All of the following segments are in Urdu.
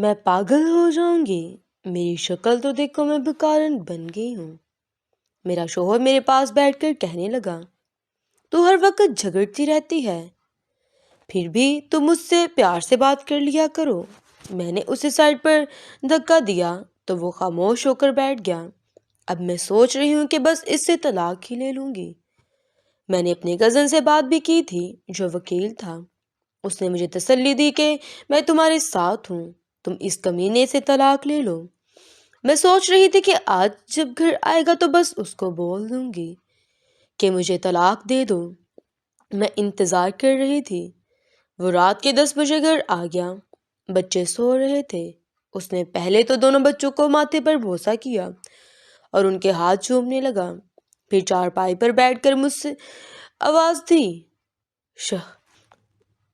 میں پاگل ہو جاؤں گی، میری شکل تو دیکھو، میں بھکارن بن گئی ہوں۔ میرا شوہر میرے پاس بیٹھ کر کہنے لگا، تو ہر وقت جھگڑتی رہتی ہے، پھر بھی تم مجھ سے پیار سے بات کر لیا کرو۔ میں نے اسے سائڈ پر دھکا دیا تو وہ خاموش ہو کر بیٹھ گیا۔ اب میں سوچ رہی ہوں کہ بس اس سے طلاق ہی لے لوں گی۔ میں نے اپنے کزن سے بات بھی کی تھی جو وکیل تھا۔ اس نے مجھے تسلی دی کہ میں تمہارے ساتھ ہوں، تم اس کمینے سے طلاق لے لو۔ میں سوچ رہی تھی کہ آج جب گھر آئے گا تو بس اس کو بول دوں گی کہ مجھے طلاق دے دو۔ میں انتظار کر رہی تھی۔ وہ رات کے 10 بجے گھر آ گیا۔ بچے سو رہے تھے۔ اس نے پہلے تو دونوں بچوں کو ماتھے پر بوسہ کیا اور ان کے ہاتھ چومنے لگا، پھر چارپائی پر بیٹھ کر مجھ سے آواز دی،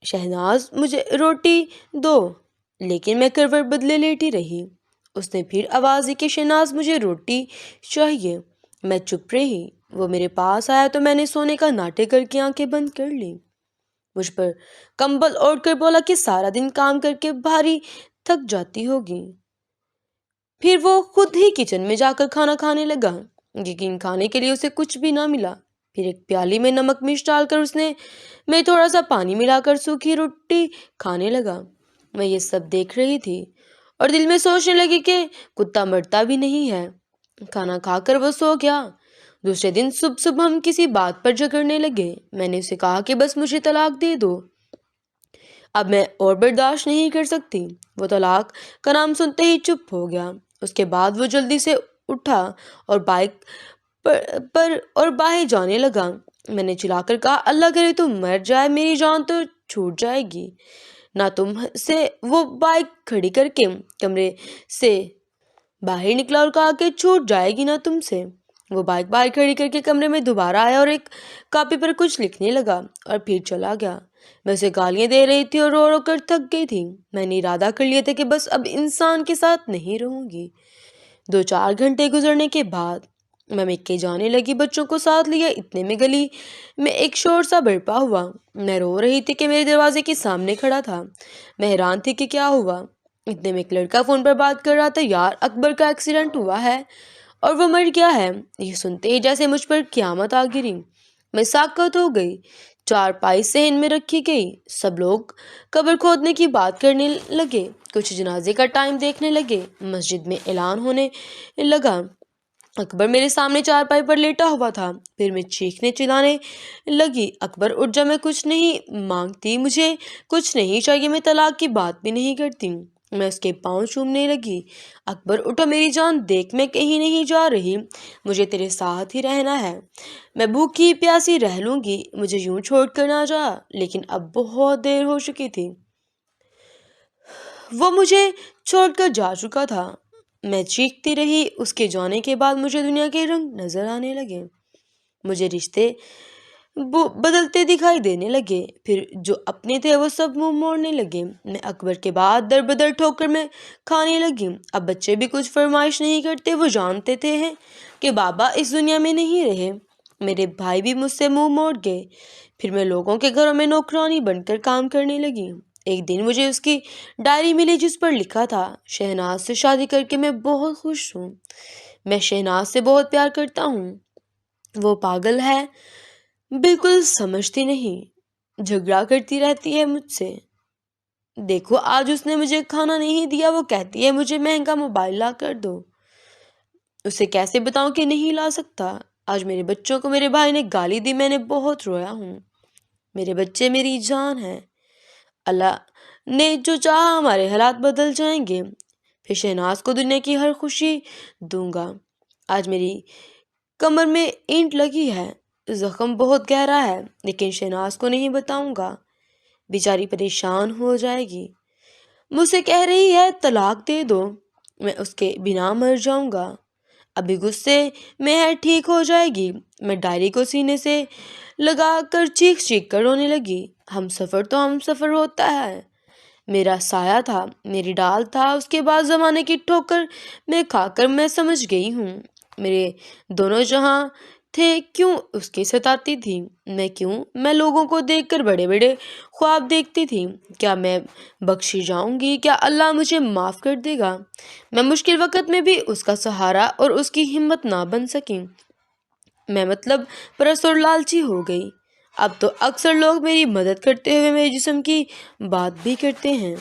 شہناز مجھے روٹی دو، لیکن میں کروٹ بدلے لیٹی رہی۔ اس نے پھر آواز دی کہ شہناز مجھے روٹی چاہیے۔ میں چپ رہی۔ وہ میرے پاس آیا تو میں نے سونے کا ناٹک کر کے آنکھیں بند کر لی۔ مجھ پر کمبل اوڑھ کر بولا کہ سارا دن کام کر کے بھاری تھک جاتی ہوگی۔ پھر وہ خود ہی کچن میں جا کر کھانا کھانے لگا، لیکن کھانے کے لیے اسے کچھ بھی نہ ملا۔ پھر ایک پیالی میں نمک مرچ ڈال کر اس نے میں تھوڑا سا پانی ملا کر سوکھی روٹی کھانے لگا۔ میں یہ سب دیکھ رہی تھی اور دل میں سوچنے لگی کہ کتا مرتا بھی نہیں ہے۔ کھانا کھا کر وہ سو گیا۔ دوسرے دن صبح ہم کسی بات پر جھگڑنے لگے۔ میں نے اسے کہا کہ بس مجھے طلاق دے دو، اب میں اور برداشت نہیں کر سکتی۔ وہ طلاق کا نام سنتے ہی چپ ہو گیا۔ اس کے بعد وہ جلدی سے اٹھا اور بائک پر اور باہر جانے لگا۔ میں نے چلا کر کہا، اللہ کرے تم مر جائے، میری جان تو چھوٹ جائے گی نہ تم سے۔ وہ بائک کھڑی کر کے کمرے سے باہر نکلا اور کہا کہ چھوٹ جائے گی نہ تم سے۔ وہ بائک باہر کھڑی کر کے کمرے میں دوبارہ آیا اور ایک کاپی پر کچھ لکھنے لگا اور پھر چلا گیا۔ میں اسے گالیاں دے رہی تھی اور رو رو کر تھک گئی تھی۔ میں نے ارادہ کر لیا تھا کہ بس اب انسان کے ساتھ نہیں رہوں گی۔ 2-4 گھنٹے گزرنے کے بعد میں مکے جانے لگی، بچوں کو ساتھ لیا۔ اتنے میں گلی میں ایک شور سا برپا ہوا۔ میں رو رہی تھی کہ میرے دروازے کے سامنے کھڑا تھا۔ میں حیران تھی کہ کیا ہوا۔ اتنے میں ایک لڑکا فون پر بات کر رہا تھا، یار اکبر کا ایکسیڈنٹ ہوا ہے اور وہ مر گیا ہے۔ یہ سنتے ہی جیسے مجھ پر قیامت آ گری۔ میں ساکت ہو گئی۔ چارپائی صحن میں رکھی گئی۔ سب لوگ قبر کھودنے کی بات کرنے لگے، کچھ جنازے کا ٹائم دیکھنے لگے۔ مسجد میں اعلان ہونے لگا۔ اکبر میرے سامنے چارپائی پر لیٹا ہوا تھا۔ پھر میں چیخنے چلانے لگی، اکبر اٹھ جا، میں کچھ نہیں مانگتی، مجھے کچھ نہیں چاہیے، میں طلاق کی بات بھی نہیں کرتی۔ میں اس کے پاؤں چومنے لگی۔ اکبر اٹھو میری جان، دیکھ میں کہیں نہیں جا رہی، مجھے تیرے ساتھ ہی رہنا ہے، میں بھوکی پیاسی رہ لوں گی، مجھے یوں چھوڑ کر نہ جا۔ لیکن اب بہت دیر ہو چکی تھی، وہ مجھے چھوڑ کر جا چکا تھا۔ میں چیختی رہی۔ اس کے جانے کے بعد مجھے دنیا کے رنگ نظر آنے لگے، مجھے رشتے بدلتے دکھائی دینے لگے، پھر جو اپنے تھے وہ سب منہ موڑنے لگے۔ میں اکبر کے بعد در بدر ٹھوکر میں کھانے لگی۔ اب بچے بھی کچھ فرمائش نہیں کرتے، وہ جانتے تھے کہ بابا اس دنیا میں نہیں رہے۔ میرے بھائی بھی مجھ سے منہ موڑ گئے۔ پھر میں لوگوں کے گھروں میں نوکرانی بن کر کام کرنے لگی۔ ایک دن مجھے اس کی ڈائری ملی جس پر لکھا تھا، شہناز سے شادی کر کے میں بہت خوش ہوں، میں شہناز سے بہت پیار کرتا ہوں، وہ پاگل ہے، بالکل سمجھتی نہیں، جھگڑا کرتی رہتی ہے مجھ سے۔ دیکھو آج اس نے مجھے کھانا نہیں دیا، وہ کہتی ہے مجھے مہنگا موبائل لا کر دو، اسے کیسے بتاؤں کہ نہیں لا سکتا۔ آج میرے بچوں کو میرے بھائی نے گالی دی، میں نے بہت رویا ہوں، میرے بچے میری جان ہیں، اللہ نے جو چاہا ہمارے حالات بدل جائیں گے، پھر شہناز کو دنیا کی ہر خوشی دوں گا۔ آج میری کمر میں اینٹ لگی ہے، زخم بہت گہرا ہے، لیکن شہناز کو نہیں بتاؤں گا، بیچاری پریشان ہو جائے گی، مجھ سے کہہ رہی ہے طلاق دے دو، میں اس کے بنا مر جاؤں گا، ابھی غصے میں ہے، ٹھیک ہو جائے گی۔ میں ڈائری کو سینے سے لگا کر چیخ کر رونے لگی۔ ہم سفر ہوتا ہے، میرا سایہ تھا، میری ڈال تھا، اس کے بعد زمانے کی ٹھوکر میں کھا کر میں سمجھ گئی ہوں، میرے دونوں جہاں تھے کیوں اس کی ستاتی تھی؟ میں لوگوں کو دیکھ کر بڑے بڑے خواب دیکھتی تھی؟ کیا میں بخشی جاؤں گی؟ کیا اللہ مجھے معاف کر دے گا؟ میں مشکل وقت میں بھی اس کا سہارا اور اس کی ہمت نہ بن سکی۔ میں پرست اور لالچی ہو گئی۔ اب تو اکثر لوگ میری مدد کرتے ہوئے میرے جسم کی بات بھی کرتے ہیں۔